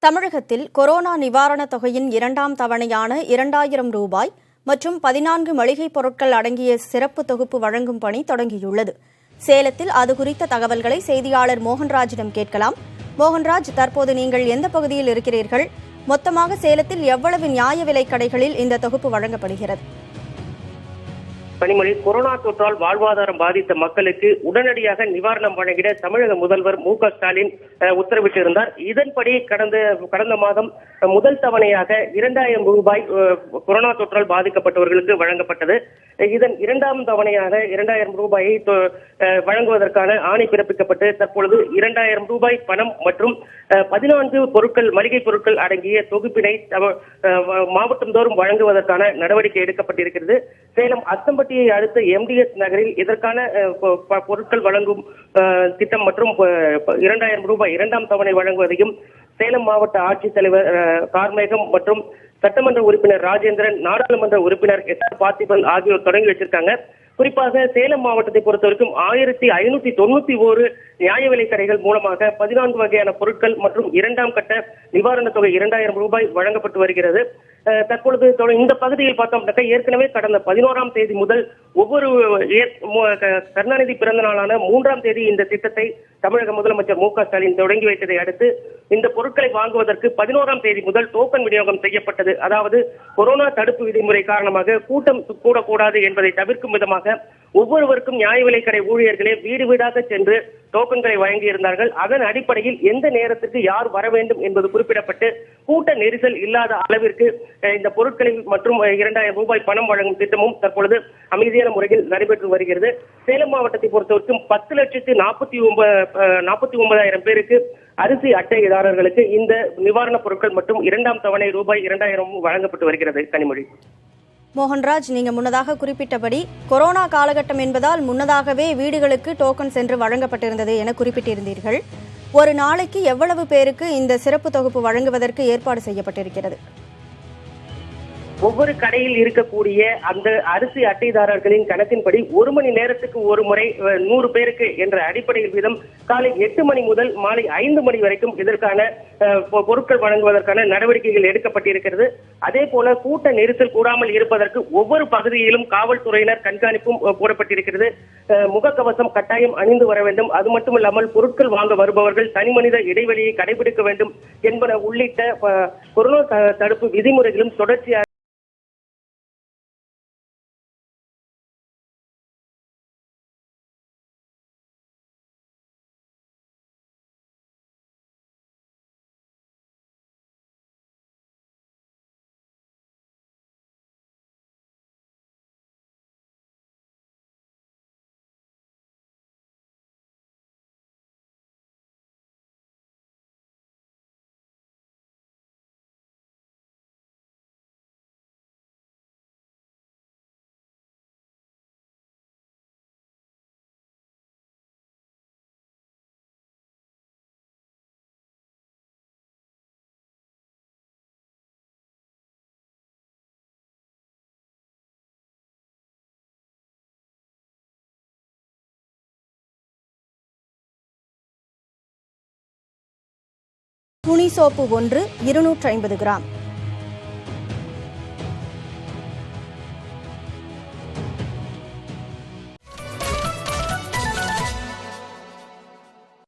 தமிழகத்தில் கொரோனா நிவாரணத் தொகையின் இரண்டாம் தவணையான 2000 ரூபாய் மற்றும் 14 மளிகைப் பொருட்கள் அடங்கிய சிறப்பு தொகுப்பு வழங்கும் பணி தொடங்கியுள்ளது. சேலத்தில் அது குறித்த தகவல்களை செய்தியாளர் மோகன்ராஜிடம் கேட்கலாம். மோகன்ராஜ், தற்போது நீங்கள் எந்த பகுதியில் இருக்கிறீர்கள்? மொத்தமாக சேலத்தில் எவ்வளவு நியாய விலைக் கடைகளில் இந்த தொகுப்பு வழங்கப்படுகிறது? கனிமொழி, கொரோனா தொற்றால் வாழ்வாதாரம் பாதித்த மக்களுக்கு உடனடியாக நிவாரணம் வழங்கிட தமிழக முதல்வர் மு.க.ஸ்டாலின் உத்தரவிட்டிருந்தார். இதன்படி கடந்த மாதம் முதல் தவணையாக 2000 ரூபாய் கொரோனா தொற்றால் பாதிக்கப்பட்டவர்களுக்கு வழங்கப்பட்டது. இதன் இரண்டாம் தவணையாக 2000 ரூபாயை வழங்குவதற்கான ஆணை பிறப்பிக்கப்பட்டு தற்பொழுது 2000 ரூபாய் பணம் மற்றும் 14 பொருட்கள் மளிகை பொருட்கள் அடங்கிய தொகுப்பினை மாவட்டம் தோறும் வழங்குவதற்கான நடவடிக்கை எடுக்கப்பட்டிருக்கிறது. சேலம் அத்தம்பட்டியை அடுத்த MDS நகரில் இதற்கான பொருட்கள் வழங்கும் திட்டம் மற்றும் 2000 ரூபாய் இரண்டாம் தவணை வழங்குவதையும் சேலம் மாவட்ட ஆட்சித்தலைவர் கார்மேகம் மற்றும் சட்டமன்ற உறுப்பினர் ராஜேந்திரன், நாடாளுமன்ற உறுப்பினர் எஸ்.ஆர். பார்த்திபன் ஆகியோர் தொடங்கி வச்சிருக்காங்க. குறிப்பாக சேலம் மாவட்டத்தை பொறுத்தவரைக்கும் 1591 நியாய விலைக் கடைகள் மூலமாக 14 வகையான பொருட்கள் மற்றும் இரண்டாம் கட்ட நிவாரணத் தொகை 2000 ரூபாய் வழங்கப்பட்டு வருகிறது. தற்பொழுது இந்த பகுதியில் பார்த்தோம்னாக்கா ஏற்கனவே கடந்த 11ஆம் தேதி முதல் ஒவ்வொரு கருணாநிதி பிறந்த நாளான 3ஆம் தேதி இந்த திட்டத்தை தமிழக முதலமைச்சர் மு.க.ஸ்டாலின் தொடங்கி வைத்ததை அடுத்து இந்த பொருட்களை வாங்குவதற்கு 11ஆம் தேதி முதல் டோக்கன் விநியோகம் செய்யப்பட்டது. அதாவது கொரோனா தடுப்பு விதிமுறை காரணமாக கூட்டம் கூடக்கூடாது என்பதை தவிர்க்கும் விதமாக ஒவ்வொருவருக்கும் நியாய விலைக் கடை ஊழியர்களே வீடு வீடாக சென்று டோக்கன்களை வழங்கியிருந்தார்கள். அதன் அடிப்படையில் எந்த நேரத்திற்கு யார் வர வேண்டும் என்பது குறிப்பிடப்பட்டு கூட்ட நெரிசல் இல்லாத அளவிற்கு இந்த பொருட்களை மற்றும் 2000 ரூபாய் பணம் வழங்கும் திட்டமும் தற்பொழுது அமைதியான முறையில் நடைபெற்று வருகிறது. சேலம் மாவட்டத்தை பொறுத்தவரைக்கும் 10,49,000 பேருக்கு அரிசி அட்டைதாரர்களுக்கு இந்த நிவாரணப் பொருட்கள் மற்றும் இரண்டாம் தவணை ரூபாய் 2000 வழங்கப்பட்டு வருகிறது. கனிமொழி. மோகன்ராஜ், நீங்க முன்னதாக குறிப்பிட்டபடி கொரோனா காலகட்டம் என்பதால் முன்னதாகவே வீடுகளுக்கு டோக்கன் சென்று வழங்கப்பட்டிருந்தது என குறிப்பிட்டிருந்தீர்கள். ஒரு நாளைக்கு எவ்வளவு பேருக்கு இந்த சிறப்பு தொகுப்பு வழங்குவதற்கு ஏற்பாடு செய்யப்பட்டிருக்கிறது? ஒவ்வொரு கடையில் இருக்கக்கூடிய அந்த அரிசி அட்டைதாரர்களின் கணக்கின்படி ஒரு மணி நேரத்துக்கு ஒரு முறை 100 பேருக்கு என்ற அடிப்படையில் வீதம் காலை 8 மணி முதல் மாலை 5 மணி வரைக்கும் இதற்கான பொருட்கள் வழங்குவதற்கான நடவடிக்கைகள் எடுக்கப்பட்டிருக்கிறது. அதே போல கூட்ட நெரிசல் கூடாமல் இருப்பதற்கு ஒவ்வொரு பகுதியிலும் காவல்துறையினர் கண்காணிப்பும் போடப்பட்டிருக்கிறது. முகக்கவசம் கட்டாயம் அணிந்து வர வேண்டும். அது மட்டுமில்லாமல் பொருட்கள் வாங்க வருபவர்கள் தனிமனித இடைவெளியை கடைபிடிக்க வேண்டும் என்பன உள்ளிட்ட கொரோனா தடுப்பு விதிமுறைகளும் தொடர்ச்சியாக துணி சோப்பு ஒன்று 250 கிராம்,